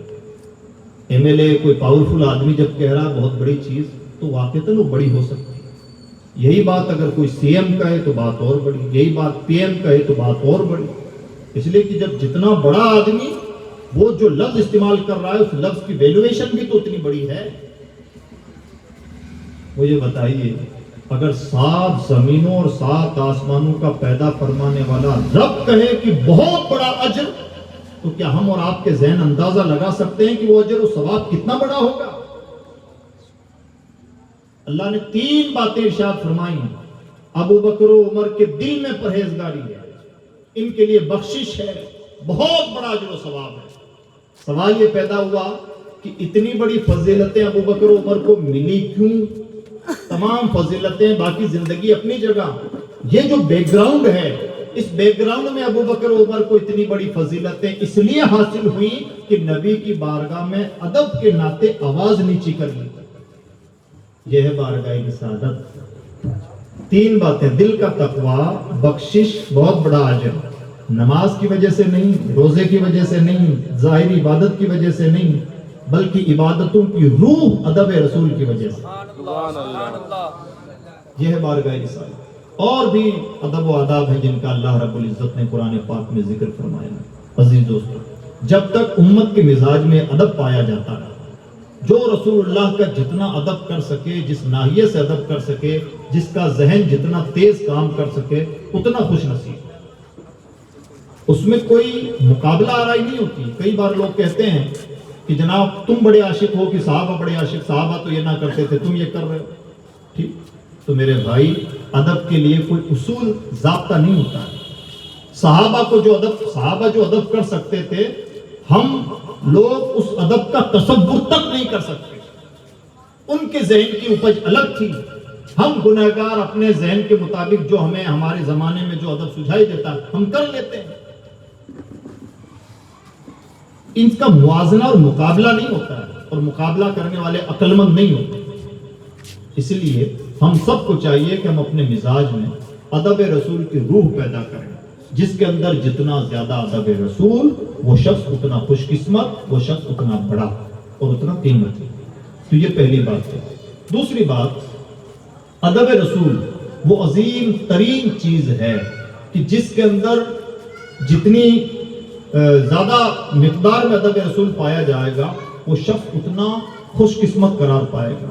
ایم ایل اے کوئی پاورفل آدمی جب کہہ رہا ہے بہت بڑی چیز، تو واقعتاً وہ بڑی ہو سکتی ہے۔ یہی بات اگر کوئی سی ایم کہے تو بات اور بڑی، یہی بات پی ایم کہے تو بات اور بڑی، اس لیے کہ جب جتنا بڑا آدمی وہ جو لفظ استعمال کر رہا ہے اس لفظ کی ویلیویشن بھی تو اتنی بڑی ہے۔ مجھے بتائیے اگر 7 زمینوں اور 7 آسمانوں کا پیدا فرمانے والا رب کہے کہ بہت بڑا اجر، تو کیا ہم اور آپ کے ذہن اندازہ لگا سکتے ہیں کہ وہ اجر و ثواب کتنا بڑا ہوگا؟ اللہ نے 3 باتیں ارشاد فرمائی ہیں۔ ابو بکر و عمر کے دل میں پرہیزگاری ہے، ان کے لیے بخشش ہے، بہت بڑا اجر و ثواب ہے۔ سوال یہ پیدا ہوا کہ اتنی بڑی فضیلتیں ابو بکر و عمر کو ملی کیوں؟ تمام فضیلتیں باقی زندگی اپنی جگہ، یہ جو بیک گراؤنڈ ہے، اس بیک گراؤنڈ میں ابو بکر و عمر کو اتنی بڑی فضیلتیں اس لیے حاصل ہوئی کہ نبی کی بارگاہ میں ادب کے ناطے آواز نیچی کر لی۔ یہ ہے بارگاہ رسالت۔ 3 باتیں، دل کا تقوی، بخشش، بہت بڑا اجر، نماز کی وجہ سے نہیں، روزے کی وجہ سے نہیں، ظاہری عبادت کی وجہ سے نہیں، بلکہ عبادتوں کی روح ادب رسول کی وجہ سے۔ یہ ہے بارگاہ رسالت۔ اور بھی ادب و آداب ہیں جن کا اللہ رب العزت نے قرآن پاک میں ذکر فرمایا ہے۔ عزیز دوستو، جب تک امت کے مزاج میں ادب پایا جاتا ہے، جو رسول اللہ کا جتنا ادب کر سکے، جس ناحیے سے ادب کر سکے، جس کا ذہن جتنا تیز کام کر سکے، اتنا خوش نصیب۔ اس میں کوئی مقابلہ آرائی نہیں ہوتی۔ کئی بار لوگ کہتے ہیں کہ جناب تم بڑے عاشق ہو کہ صحابہ بڑے عاشق، صحابہ تو یہ نہ کرتے تھے، تم یہ کر رہے ہو۔ ٹھیک، تو میرے بھائی ادب کے لیے کوئی اصول ضابطہ نہیں ہوتا ہے۔ صحابہ جو ادب کر سکتے تھے، ہم لوگ اس ادب کا تصور تک نہیں کر سکتے۔ ان کے ذہن کی اپج الگ تھی، ہم گناہگار اپنے ذہن کے مطابق جو ہمیں ہمارے زمانے میں جو ادب سجھائی دیتا ہے ہم کر لیتے ہیں۔ ان کا موازنہ اور مقابلہ نہیں ہوتا ہے، اور مقابلہ کرنے والے عقل مند نہیں ہوتے۔ اس لیے ہم سب کو چاہیے کہ ہم اپنے مزاج میں ادب رسول کی روح پیدا کریں۔ جس کے اندر جتنا زیادہ ادب رسول، وہ شخص اتنا خوش قسمت، وہ شخص اتنا بڑا اور اتنا قیمتی۔ تو یہ پہلی بات ہے۔ دوسری بات، ادب رسول وہ عظیم ترین چیز ہے کہ جس کے اندر جتنی زیادہ مقدار میں ادب رسول پایا جائے گا، وہ شخص اتنا خوش قسمت قرار پائے گا۔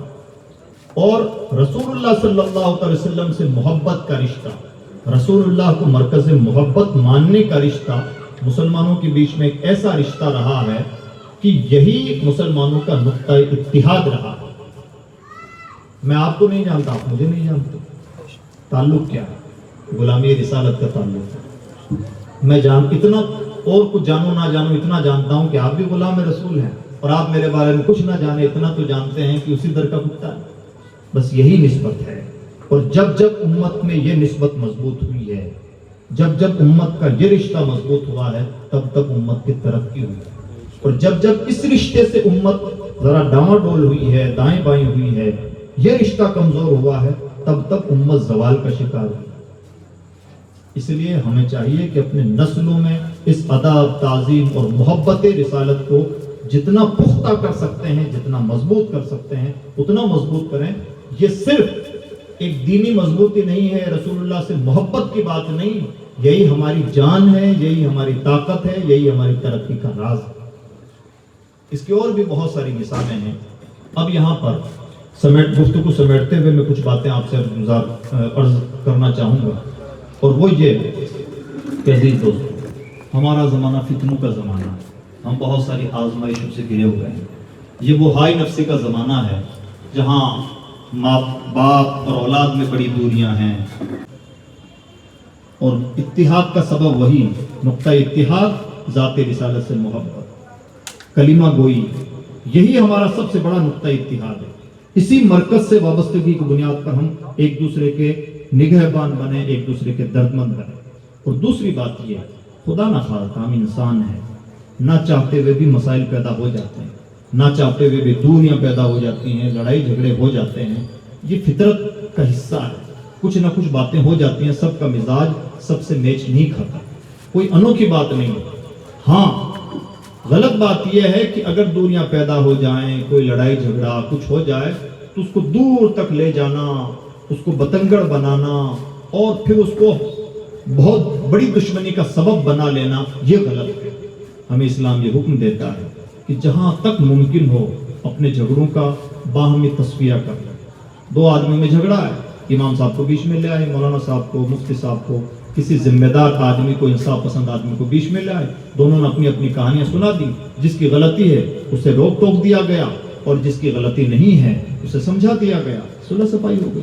اور رسول اللہ صلی اللہ علیہ وسلم سے محبت کا رشتہ، رسول اللہ کو مرکز محبت ماننے کا رشتہ مسلمانوں کے بیچ میں ایک ایسا رشتہ رہا ہے کہ یہی مسلمانوں کا نقطہ اتحاد رہا ہے۔ میں آپ کو نہیں جانتا، آپ مجھے نہیں جانتے، تعلق کیا ہے؟ غلامی رسالت کا تعلق ہے۔ میں اتنا اور کچھ جانو نہ جانو، اتنا جانتا ہوں کہ آپ بھی غلام رسول ہیں، اور آپ میرے بارے میں کچھ نہ جانے، اتنا تو جانتے ہیں کہ اسی در کا کتا ہے۔ بس یہی نسبت ہے۔ اور جب جب امت میں یہ نسبت مضبوط ہوئی ہے، جب جب امت کا یہ رشتہ مضبوط ہوا ہے، تب تب امت کی ترقی ہوئی ہے۔ اور جب جب اس رشتے سے امت ذرا ڈاواڈول ہوئی ہے، دائیں بائیں ہوئی ہے، یہ رشتہ کمزور ہوا ہے، تب تک امت زوال کا شکار ہوئی۔ اس لیے ہمیں چاہیے کہ اپنے نسلوں میں اس ادب، تعظیم اور محبت رسالت کو جتنا پختہ کر سکتے ہیں، جتنا مضبوط کر سکتے ہیں، اتنا مضبوط کریں۔ یہ صرف ایک دینی مضبوطی نہیں ہے، رسول اللہ سے محبت کی بات نہیں، یہی ہماری جان ہے، یہی ہماری طاقت ہے، یہی ہماری ترقی کا راز ہے۔ اس کی اور بھی بہت ساری مثالیں ہیں۔ اب یہاں پر گفتگو سمیٹتے ہوئے میں کچھ باتیں آپ سے عرض کرنا چاہوں گا، اور وہ یہ کہ عزیز دوستو، ہمارا زمانہ فتنوں کا زمانہ ہے، ہم بہت ساری آزمائشوں سے گھرے ہوئے ہیں۔ یہ وہ ہائی نفسی کا زمانہ ہے جہاں ماں باپ اور اولاد میں بڑی دوریاں ہیں، اور اتحاد کا سبب وہی نقطہ اتحاد ذات رسالت سے محبت، کلمہ گوئی، یہی ہمارا سب سے بڑا نقطہ اتحاد ہے۔ اسی مرکز سے وابستگی کی بنیاد پر ہم ایک دوسرے کے نگہبان بنے، ایک دوسرے کے دردمند بنے۔ اور دوسری بات یہ، خدا نہ خواستہ ہم انسان ہیں، نہ چاہتے ہوئے بھی مسائل پیدا ہو جاتے ہیں، نہ چاہتے ہوئے بھی دوریاں پیدا ہو جاتی ہیں، لڑائی جھگڑے ہو جاتے ہیں، یہ فطرت کا حصہ ہے۔ کچھ نہ کچھ باتیں ہو جاتی ہیں، سب کا مزاج سب سے میچ نہیں کھاتا، کوئی انوکھی بات نہیں ہے۔ ہاں، غلط بات یہ ہے کہ اگر دوریاں پیدا ہو جائیں، کوئی لڑائی جھگڑا کچھ ہو جائے تو اس کو دور تک لے جانا، اس کو بتنگڑ بنانا اور پھر اس کو بہت بڑی دشمنی کا سبب بنا لینا، یہ غلط ہے۔ ہمیں اسلام یہ حکم دیتا ہے کہ جہاں تک ممکن ہو اپنے جھگڑوں کا باہمی تصفیہ کر لیں۔ دو آدمیوں میں جھگڑا ہے، امام صاحب کو بیچ میں لے آئے، مولانا صاحب کو، مفتی صاحب کو، کسی ذمہ دار آدمی کو، انصاف پسند آدمی کو بیچ میں لے آئے، دونوں نے اپنی اپنی کہانیاں سنا دی۔ جس کی غلطی ہے اسے روک ٹوک دیا گیا، اور جس کی غلطی نہیں ہے اسے سمجھا دیا گیا، صلح صفائی ہو گئی۔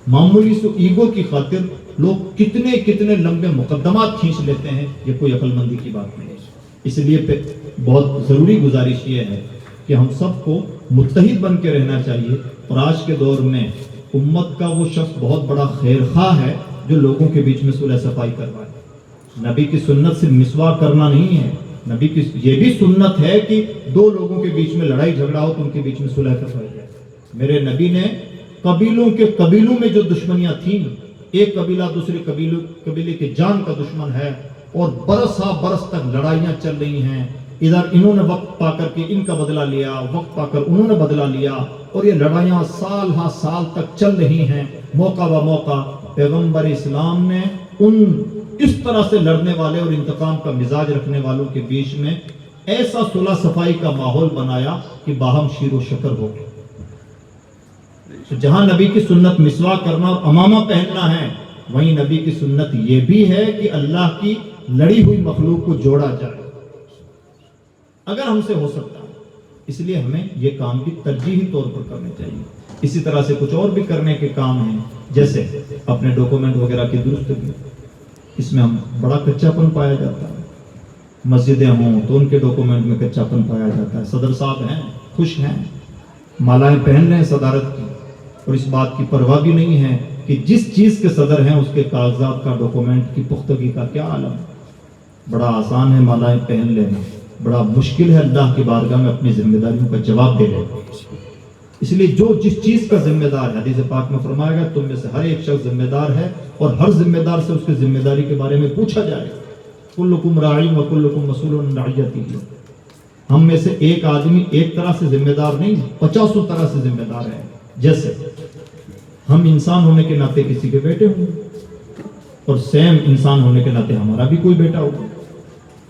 معمولی سے ایگو کی خاطر لوگ کتنے کتنے لمبے مقدمات کھینچ لیتے ہیں، یہ کوئی عقل مندی کی بات نہیں ہے۔ اس لیے بہت ضروری گزارش یہ ہے کہ ہم سب کو متحد بن کے رہنا چاہیے، اور آج کے دور میں امت کا وہ شخص بہت بڑا خیر خواہ ہے جو لوگوں کے بیچ میں صلح صفائی کروائے۔ نبی کی سنت صرف مسواک کرنا نہیں ہے، نبی کی یہ بھی سنت ہے کہ دو لوگوں کے بیچ میں لڑائی جھگڑا ہو تو ان کے بیچ میں صلح کروائی جائے۔ میرے نبی نے قبیلوں میں جو دشمنیاں تھیں، ایک قبیلہ دوسرے قبیلے کے جان کا دشمن ہے، اور برس تک لڑائیاں چل رہی ہیں، ادھر انہوں نے وقت پا کر کے ان کا بدلہ لیا، وقت پا کر انہوں نے بدلہ لیا، اور یہ لڑائیاں سال ہا سال تک چل رہی ہیں۔ موقع با موقع پیغمبر اسلام نے اس طرح سے لڑنے والے اور انتقام کا مزاج رکھنے والوں کے بیچ میں ایسا صلح صفائی کا ماحول بنایا کہ باہم شیر و شکر ہو گئے۔ تو جہاں نبی کی سنت مسواک کرنا اور امامہ پہننا ہے، وہیں نبی کی سنت یہ بھی ہے کہ اللہ کی لڑی ہوئی مخلوق کو جوڑا جائے، اگر ہم سے ہو سکتا ہے۔ اس لیے ہمیں یہ کام بھی ترجیحی طور پر کرنے چاہیے۔ اسی طرح سے کچھ اور بھی کرنے کے کام ہیں، جیسے اپنے ڈاکومنٹ وغیرہ کی درستگی، اس میں ہم بڑا کچا پن پایا جاتا ہے۔ مسجدیں ہوں تو ان کے ڈاکومنٹ میں کچا پن پایا جاتا ہے۔ صدر صاحب ہیں، خوش ہیں، مالائیں پہن رہے ہیں صدارت کی، اور اس بات کی پرواہ بھی نہیں ہے کہ جس چیز کے صدر ہیں اس کے کاغذات کا، ڈاکومنٹ کی پختگی کا کیا عالم ہے۔ بڑا آسان ہے مالائیں پہن لینا، بڑا مشکل ہے اللہ کی بارگاہ میں اپنی ذمہ داریوں کا جواب دے لینا۔ اس لیے جو جس چیز کا ذمہ دار ہے، حدیث پاک میں فرمایا گیا تم میں سے ہر ایک شخص ذمہ دار ہے، اور ہر ذمہ دار سے اس کی ذمہ داری کے بارے میں پوچھا جائے گا۔ کلکم راع وکلکم مسئول عن رعیتہ۔ ہم میں سے ایک آدمی ایک طرح سے ذمہ دار نہیں، 50 طرح سے ذمہ دار ہے۔ جیسے ہم انسان ہونے کے ناطے کسی کے بیٹے ہوں گے، اور سیم انسان ہونے کے ناطے ہمارا بھی کوئی بیٹا ہوگا،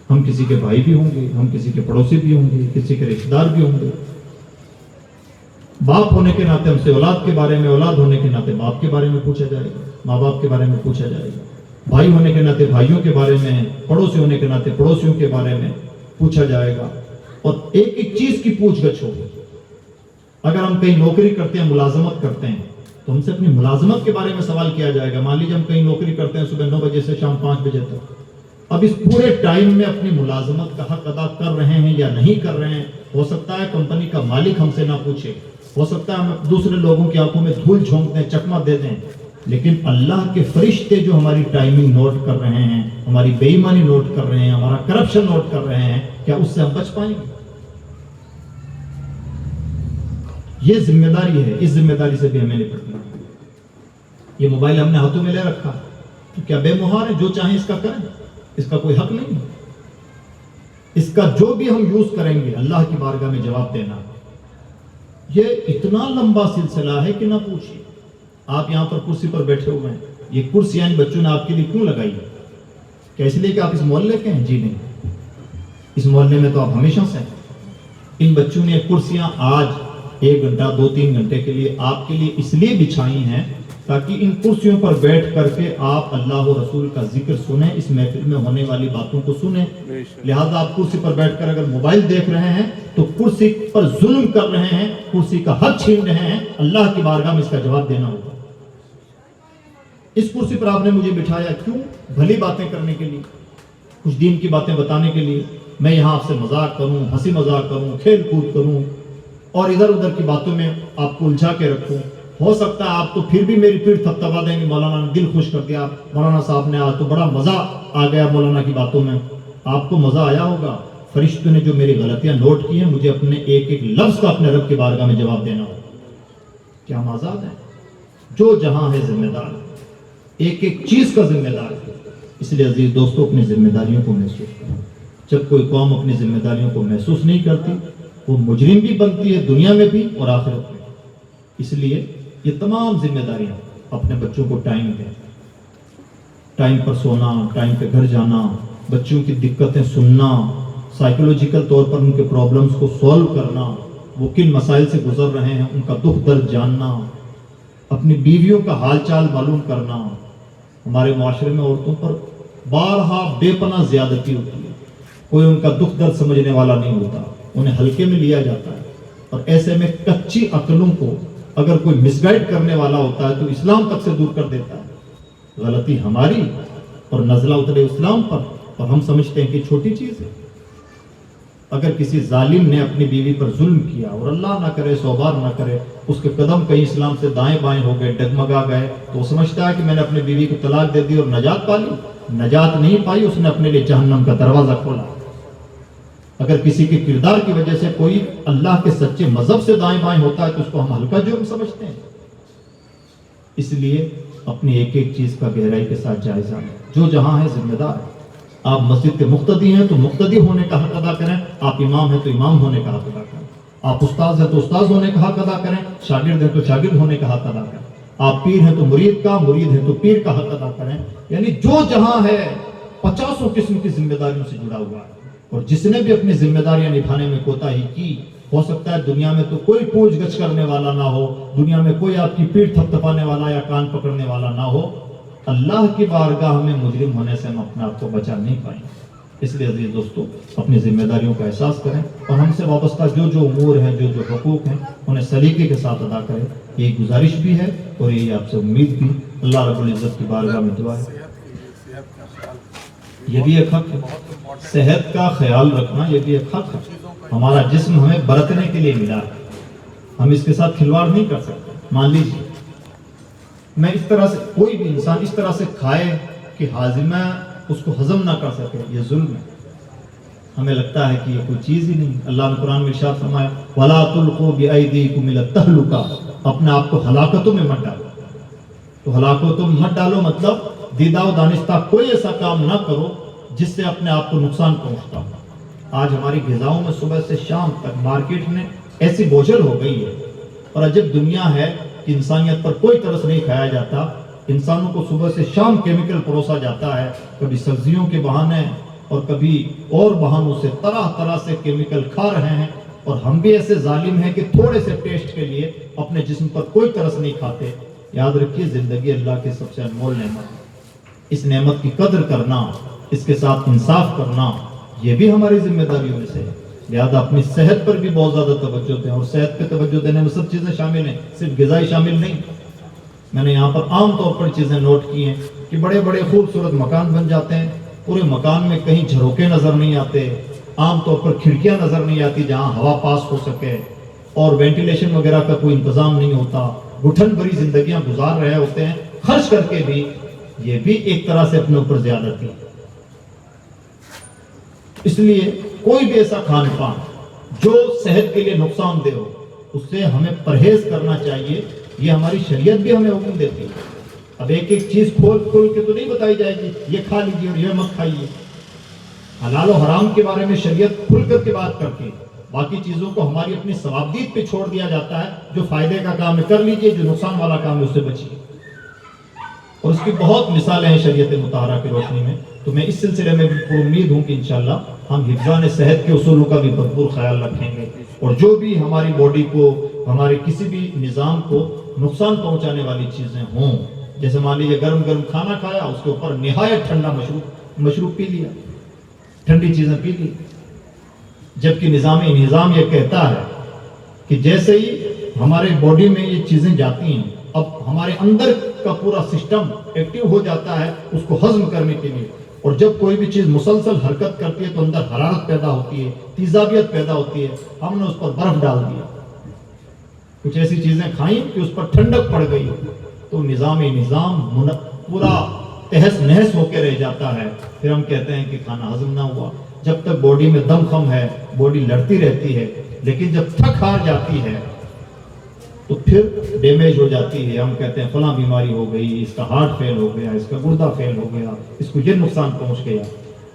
ہم کسی کے بھائی بھی ہوں گے، ہم کسی کے پڑوسی بھی ہوں گے، کسی کے رشتہ دار بھی ہوں گے۔ باپ ہونے کے ناطے ہم سے اولاد کے بارے میں، اولاد ہونے کے ناطے باپ کے بارے میں پوچھا جائے گا، ماں باپ کے بارے میں پوچھا جائے گا، بھائی ہونے کے ناطے بھائیوں کے بارے میں، پڑوسی ہونے کے ناطے پڑوسیوں کے بارے میں پوچھا جائے گا، اور ایک ایک چیز کی پوچھ گچھ ہوگی۔ اگر ہم کہیں نوکری کرتے ہیں، ملازمت کرتے ہیں، تو ہم سے اپنی ملازمت کے بارے میں سوال کیا جائے گا۔ مان لیجیے ہم کہیں نوکری کرتے ہیں صبح 9 بجے سے شام 5 بجے تک، اب اس پورے ٹائم میں اپنی ملازمت کا حق ادا کر رہے ہیں یا نہیں کر رہے ہیں۔ ہو سکتا ہے کمپنی کا مالک ہم سے نہ پوچھے، ہو سکتا ہے ہم دوسرے لوگوں کی آنکھوں میں دھول جھونک دیں، چکما دے دیں، لیکن اللہ کے فرشتے جو ہماری ٹائمنگ نوٹ کر رہے ہیں، ہماری بے ایمانی نوٹ کر رہے ہیں، ہمارا کرپشن نوٹ کر رہے ہیں، کیا اس سے ہم بچ پائیں گے؟ یہ ذمہ داری ہے، اس ذمہ داری سے بھی ہمیں نپٹنا ہے۔ یہ موبائل ہم نے ہاتھوں میں لے رکھا، تو کیا بے مہار ہے؟ جو چاہیں اس کا کریں، اس کا کوئی حق نہیں ہے۔ اس کا جو بھی ہم یوز کریں گے اللہ کی بارگاہ میں جواب دینا۔ یہ اتنا لمبا سلسلہ ہے کہ نہ پوچھیے۔ آپ یہاں پر کرسی پر بیٹھے ہوئے ہیں، یہ کرسی یعنی بچوں نے آپ کے لیے کیوں لگائی ہے؟ کیا اس لیے کہ آپ اس محلے کے ہیں؟ جی نہیں، اس محلے میں تو آپ ہمیشہ سے ہیں۔ ان بچوں نے کرسیاں آج 1 گھنٹہ 2-3 گھنٹے کے لیے آپ کے لیے اس لیے بچھائی ہیں تاکہ ان کرسیوں پر بیٹھ کر کے آپ اللہ و رسول کا ذکر سنیں، اس محفل میں ہونے والی باتوں کو سنیں۔ لہذا آپ کرسی پر بیٹھ کر اگر موبائل دیکھ رہے ہیں تو کرسی پر ظلم کر رہے ہیں، کرسی کا حق چھین رہے ہیں، اللہ کی بارگاہ میں اس کا جواب دینا ہوگا۔ اس کرسی پر آپ نے مجھے بٹھایا کیوں؟ بھلی باتیں کرنے کے لیے، کچھ دین کی باتیں بتانے کے لیے۔ میں یہاں آپ سے مذاق کروں، ہنسی مذاق کروں، کھیل کود کروں اور ادھر ادھر کی باتوں میں آپ کو الجھا کے رکھوں۔ ہو سکتا ہے آپ تو پھر بھی میری پیٹھ تھپتھپا دیں گے، مولانا نے دل خوش کر دیا، مولانا صاحب نے آج تو بڑا مزہ آ گیا مولانا کی باتوں میں۔ آپ کو مزہ آیا ہوگا، فرشتوں نے جو میری غلطیاں نوٹ کی ہیں، مجھے اپنے ایک ایک لفظ کا اپنے رب کی بارگاہ میں جواب دینا ہوگا۔ کیا ہم آزاد ہیں؟ جو جہاں ہے ذمہ دار، ایک ایک چیز کا ذمہ دار ہے۔ اس لیے عزیز دوستو، اپنی ذمہ داریوں کو محسوس کریں۔ جب کوئی قوم اپنی ذمہ داریوں کو محسوس نہیں کرتی، وہ مجرم بھی بنتی ہے، دنیا میں بھی اور آخرت میں۔ اس لیے یہ تمام ذمہ داریاں، اپنے بچوں کو ٹائم دیں، ٹائم پر سونا، ٹائم پہ گھر جانا، بچوں کی دقتیں سننا، سائیکولوجیکل طور پر ان کے پرابلمز کو سولو کرنا، وہ کن مسائل سے گزر رہے ہیں ان کا دکھ درد جاننا، اپنی بیویوں کا حال چال معلوم کرنا۔ ہمارے معاشرے میں عورتوں پر بارہا بے پناہ زیادتی ہوتی ہے، کوئی ان کا دکھ درد سمجھنے والا نہیں ہوتا، انہیں ہلکے میں لیا جاتا ہے۔ اور ایسے میں کچی عقلوں کو اگر کوئی مس گائیڈ کرنے والا ہوتا ہے تو اسلام تک سے دور کر دیتا ہے۔ غلطی ہماری اور نزلہ اترے اسلام پر، اور ہم سمجھتے ہیں کہ چھوٹی چیز ہے۔ اگر کسی ظالم نے اپنی بیوی پر ظلم کیا اور اللہ نہ کرے 100 بار نہ کرے اس کے قدم کہیں اسلام سے دائیں بائیں ہو گئے، ڈگمگا گئے، تو وہ سمجھتا ہے کہ میں نے اپنی بیوی کو طلاق دے دی اور نجات پا لی۔ نجات نہیں پائی، اس نے اپنے لیے جہنم کا دروازہ کھولا۔ اگر کسی کے کردار کی وجہ سے کوئی اللہ کے سچے مذہب سے دائیں بائیں ہوتا ہے تو اس کو ہم ہلکا جرم سمجھتے ہیں۔ اس لیے اپنی ایک ایک چیز کا گہرائی کے ساتھ جائزہ لیں۔ جو جہاں ہے ذمہ دار ہے۔ آپ مسجد کے مقتدی ہیں تو مقتدی ہونے کا حق ادا کریں، آپ امام ہیں تو امام ہونے کا حق ادا کریں، آپ استاذ ہیں تو استاذ ہونے کا حق ادا کریں، شاگرد ہیں تو شاگرد ہونے کا حق ادا کریں، آپ پیر ہیں تو مرید کا، مرید ہیں تو پیر کا حق ادا کریں۔ یعنی جو جہاں ہے 50 قسم کی ذمہ داریوں سے جڑا ہوا ہے، اور جس نے بھی اپنی ذمہ داریاں نبھانے میں کوتاہی کی، ہو سکتا ہے دنیا میں تو کوئی پوچھ گچھ کرنے والا نہ ہو، دنیا میں کوئی آپ کی پیٹھ تھپتھپانے والا یا کان پکڑنے والا نہ ہو، اللہ کی بارگاہ میں مجرم ہونے سے ہم اپنے آپ کو بچا نہیں پائیں گے۔ اس لیے عزیز دوستو، اپنی ذمہ داریوں کا احساس کریں اور ہم سے وابستہ جو جو امور ہیں، جو جو حقوق ہیں، انہیں سلیقے کے ساتھ ادا کریں۔ یہ گزارش بھی ہے اور یہ آپ سے امید بھی۔ اللہ رب العزت کی بارگاہ میں دعا ہے، یہ بھی ایک حق ہے، صحت کا خیال رکھنا یہ بھی ایک حق ہے۔ ہمارا جسم ہمیں برتنے کے لیے ملا ہے، ہم اس کے ساتھ کھلواڑ نہیں کر سکتے۔ مان لیجیے میں اس طرح سے، کوئی بھی انسان اس طرح سے کھائے کہ ہاضمہ اس کو ہضم نہ کر سکے، یہ ظلم ہے۔ ہمیں لگتا ہے کہ یہ کوئی چیز ہی نہیں۔ اللہ نے قرآن میں ارشاد فرمایا وَلَا تُلْقُوا بِأَيْدِيكُمْ إِلَى التَّهْلُكَةِ، اپنے آپ کو ہلاکتوں میں مت ڈالو۔ تو ہلاکتوں میں مت ڈالو مطلب دیدہ و دانستہ کوئی ایسا کام نہ کرو جس سے اپنے آپ کو نقصان پہنچتا ہو۔ آج ہماری غذاؤں میں صبح سے شام تک مارکیٹ میں ایسی بوجھل ہو گئی ہے، اور عجب دنیا ہے کہ انسانیت پر کوئی ترس نہیں کھایا جاتا۔ انسانوں کو صبح سے شام کیمیکل پروسا جاتا ہے، کبھی سبزیوں کے بہانے اور کبھی اور بہانوں سے طرح طرح سے کیمیکل کھا رہے ہیں، اور ہم بھی ایسے ظالم ہیں کہ تھوڑے سے ٹیسٹ کے لیے اپنے جسم پر کوئی ترس نہیں کھاتے۔ یاد رکھیے زندگی اللہ کی سب سے انمول نعمت ہے، اس نعمت کی قدر کرنا، اس کے ساتھ انصاف کرنا، یہ بھی ہماری ذمہ داریوں میں سے ہے۔ لہذا اپنی صحت پر بھی بہت زیادہ توجہ دیں، اور صحت پہ توجہ دینے میں سب چیزیں شامل ہیں، صرف غذائی شامل نہیں۔ میں نے یہاں پر عام طور پر چیزیں نوٹ کی ہیں کہ بڑے بڑے خوبصورت مکان بن جاتے ہیں، پورے مکان میں کہیں جھروکے نظر نہیں آتے، عام طور پر کھڑکیاں نظر نہیں آتی جہاں ہوا پاس ہو سکے، اور وینٹیلیشن وغیرہ کا کوئی انتظام نہیں ہوتا، گٹھن بھری زندگیاں گزار رہے ہوتے ہیں خرچ کر کے بھی۔ یہ بھی ایک طرح سے اپنے اوپر زیادتی ہے۔ اس لیے کوئی بھی ایسا کھان پان جو صحت کے لیے نقصان دہ ہو، اس سے ہمیں پرہیز کرنا چاہیے۔ یہ ہماری شریعت بھی ہمیں حکم دیتی ہے۔ اب ایک ایک چیز کھول کے تو نہیں بتائی جائے گی یہ کھا لیجیے اور یہ مت کھائیے۔ حلال و حرام کے بارے میں شریعت کھل کر کے بات کرتی ہے، باقی چیزوں کو ہماری اپنی ثوابدید پہ چھوڑ دیا جاتا ہے۔ جو فائدے کا کام ہے کر لیجیے، جو نقصان والا کام ہے اس سے بچیے۔ اور اس کی بہت مثالیں ہیں شریعت مطہرہ کی روشنی میں۔ تو میں اس سلسلے میں بھی پر امید ہوں کہ انشاءاللہ ہم حفظان صحت کے اصولوں کا بھی بھرپور خیال رکھیں گے، اور جو بھی ہماری باڈی کو ہمارے کسی بھی نظام کو نقصان پہنچانے والی چیزیں ہوں، جیسے مان لیجیے گرم گرم کھانا کھایا، اس کے اوپر نہایت ٹھنڈا مشروب پی لیا، ٹھنڈی چیزیں پی لی، جبکہ نظام یہ کہتا ہے کہ جیسے ہی ہمارے باڈی میں یہ چیزیں جاتی ہیں، اب ہمارے اندر کا پورا سسٹم ایکٹیو ہو جاتا ہے اس کو ہضم کرنے کے لیے، اور جب کوئی بھی چیز مسلسل حرکت کرتی ہے تو اندر حرارت پیدا ہوتی ہے، تیزابیت پیدا ہوتی ہے۔ ہم نے اس پر برف ڈال دیا، کچھ ایسی چیزیں کھائیں کہ اس پر ٹھنڈک پڑ گئی، تو نظام پورا تہس نہس ہو کے رہ جاتا ہے۔ پھر ہم کہتے ہیں کہ کھانا ہضم نہ ہوا۔ جب تک باڈی میں دم خم ہے، باڈی لڑتی رہتی ہے، لیکن جب تھک ہار جاتی ہے تو پھر ڈیمیج ہو جاتی ہے۔ ہم کہتے ہیں فلاں بیماری ہو گئی، اس کا ہارٹ فیل ہو گیا، اس کا گردہ فیل ہو گیا، اس کو یہ نقصان پہنچ گیا۔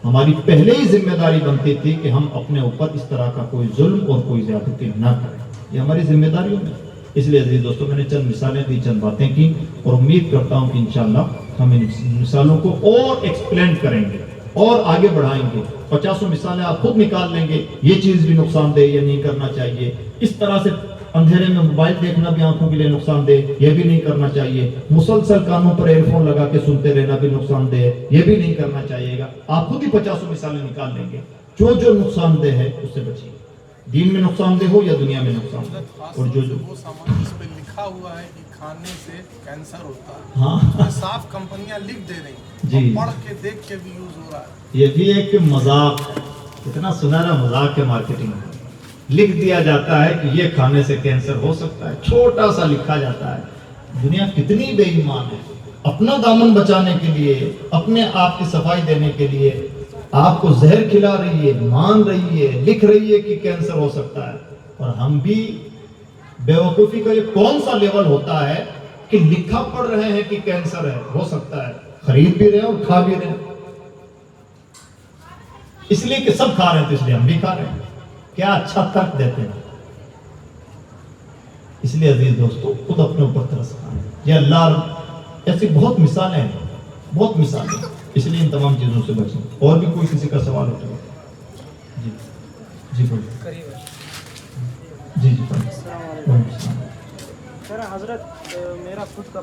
ہماری پہلے ہی ذمہ داری بنتی تھی کہ ہم اپنے اوپر اس طرح کا کوئی ظلم اور کوئی زیادتی نہ کریں، یہ ہماری ذمہ داریوں میں۔ اس لیے عزیز دوستوں، میں نے چند مثالیں دی، چند باتیں کی، اور امید کرتا ہوں کہ انشاءاللہ ہم ان مثالوں کو اور ایکسپلین کریں گے اور آگے بڑھائیں گے۔ 50 مثالیں آپ خود نکال لیں گے، یہ چیز بھی نقصان دہ یہ نہیں کرنا چاہیے، اس طرح سے اندھیرے میں موبائل دیکھنا بھی آنکھوں کے لیے نقصان دہ یہ بھی نہیں کرنا چاہیے، مسلسل کانوں پر ایئر فون لگا کے سنتے رہنا بھی نقصان دہ یہ بھی نہیں کرنا چاہیے گا۔ آپ خود ہی 50 مثالیں نکال لیں گے، جو نقصان دہ ہے اس سے بچیے، دین میں نقصان دہ ہو یا دنیا میں نقصان دہ، اور جو وہ سامان جس پہ لکھا ہوا ہے کہ کھانے سے کینسر ہوتا ہے، ہاں صاف کمپنیاں لکھ دے رہی ہیں، جی، پڑھ کے دیکھ کے بھی یوز ہو رہا ہے۔ یہ بھی ایک مذاق ہے، اتنا سنہرا مذاق ہے مارکیٹنگ میں، لکھ دیا جاتا ہے کہ یہ کھانے سے کینسر ہو سکتا ہے، چھوٹا سا لکھا جاتا ہے۔ دنیا کتنی بے ایمان ہے، اپنا دامن بچانے کے لیے، اپنے آپ کی صفائی دینے کے لیے آپ کو زہر کھلا رہی ہے، مان رہی ہے، لکھ رہی ہے کہ کینسر ہو سکتا ہے، اور ہم بھی بیوقوفی کا یہ کون سا لیول ہوتا ہے کہ لکھا پڑھ رہے ہیں کہ کینسر ہے، ہو سکتا ہے، خرید بھی رہے ہیں اور کھا بھی رہے ہیں، اس لیے کہ سب کھا رہے ہیں تو اس لیے ہم بھی کھا رہے ہیں۔ کیا اچھا ترک دیتے ہیں۔ اس لیے عزیز دوستو، خود اپنے اوپر ترس کھائیں، یہ اللہ، ایسی بہت مثالیں ہیں، بہت مثالیں، اس لیے ان تمام چیزوں سے بچیں۔ اور بھی کوئی کسی کا سوال ہوتا ہے؟ جی جی بولیے۔ جی جی السلام علیکم سر، حضرت میرا خود کا